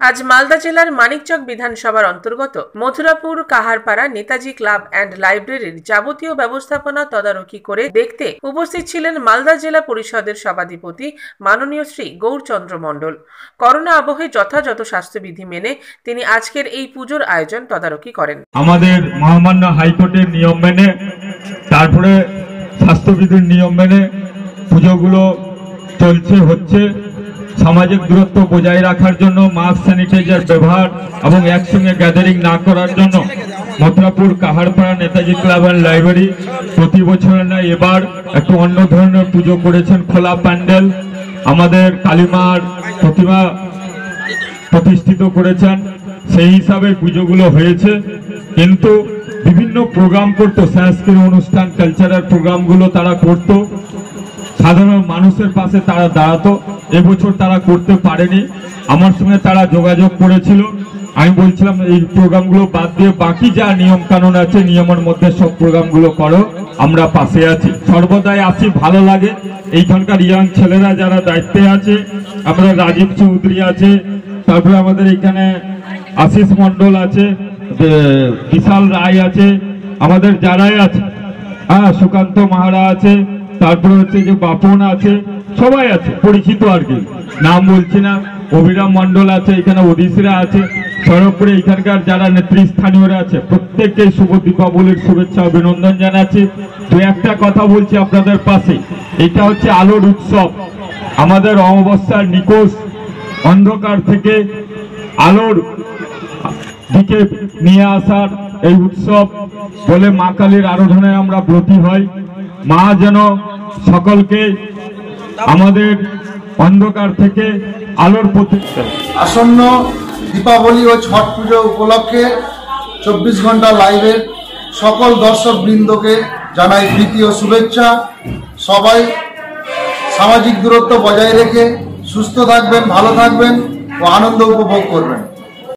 আজ মালদা জেলার মানিকচক বিধানসভার অন্তর্গত মথুরাপুর কাহারপাড়া নেতাজি ক্লাব অ্যান্ড লাইব্রেরির যাবতীয় ব্যবস্থাপনা তদারকি করে দেখতে উপস্থিত ছিলেন মালদা জেলা পরিষদের সভাধিপতি মাননীয় শ্রী গৌরচন্দ্র মণ্ডল। করোনা আবহে যথাযথ স্বাস্থ্যবিধি মেনে তিনি আজকের এই পুজোর আয়োজন তদারকি করেন। আমাদের মহামান্য হাইকোর্টের নিয়ম মেনে, তারপরে স্বাস্থ্যবিধির নিয়ম মেনে পুজোগুলো চলছে হচ্ছে। সামাজিক দূরত্ব বজায় রাখার জন্য মাস্ক, স্যানিটাইজার ব্যবহার এবং একসঙ্গে গ্যাদারিং না করার জন্য Mathurapur Kaharpara Netaji club and library প্রতি বছরের নয় এবার একটু অন্য ধরনের পুজো করেছেন। খোলা প্যান্ডেল, আমাদের কালীমার প্রতিমা প্রতিষ্ঠিত করেছেন, সেই হিসাবে পুজোগুলো হয়েছে। কিন্তু বিভিন্ন প্রোগ্রাম করতো, সাংস্কৃতিক অনুষ্ঠান, কালচারাল প্রোগ্রামগুলো তারা করতো, সাধারণ মানুষের পাশে তারা দাঁড়াতো। এবছর তারা করতে পারেনি। আমার সঙ্গে তারা যোগাযোগ করেছিল। আমি বলছিলাম এই প্রোগ্রামগুলো বাদ দিয়ে বাকি যা নিয়ম কানুন আছে নিয়মের মধ্যে সব প্রোগ্রামগুলো করো, আমরা পাশে আছি। সর্বদাই আসি, ভালো লাগে। এইখানকার ইয়াং ছেলেরা যারা দায়িত্বে আছে, আমরা রাজীব চৌধুরী আছে, তারপরে আমাদের এখানে আশিস মণ্ডল আছে, বিশাল রায় আছে, আমাদের যারাই আছে, সুকান্ত মাহারা আছে, তারপরে হচ্ছে যে বাপন আছে, সবাই আছে পরিচিত, আর কি নাম বলছি না। অভিরাম মণ্ডল আছে, এখানে ওড়িশিরা আছে, সর্বোপরি এখানকার যারা নেতৃস্থানীয়রা আছে প্রত্যেককে শুভ দীপাবলির শুভেচ্ছা অভিনন্দন জানাচ্ছি। দু একটা কথা বলছি আপনাদের পাশে। এটা হচ্ছে আলোর উৎসব, আমাদের অমাবস্যার নিকোষ অন্ধকার থেকে আলোর দিকে নিয়ে আসার এই উৎসব বলে মা কালীর আরাধনায় আমরা ব্রতী হই। মা যেন সকলকে আমাদের অন্ধকার থেকে আলোর পথে। আসন্ন দীপাবলি ও ছট পুজো উপলক্ষে 24 ঘন্টা লাইভের সকল দর্শক বৃন্দকে জানাই প্রীতি ও শুভেচ্ছা। সবাই সামাজিক দূরত্ব বজায় রেখে সুস্থ থাকবেন, ভালো থাকবেন ও আনন্দ উপভোগ করবেন।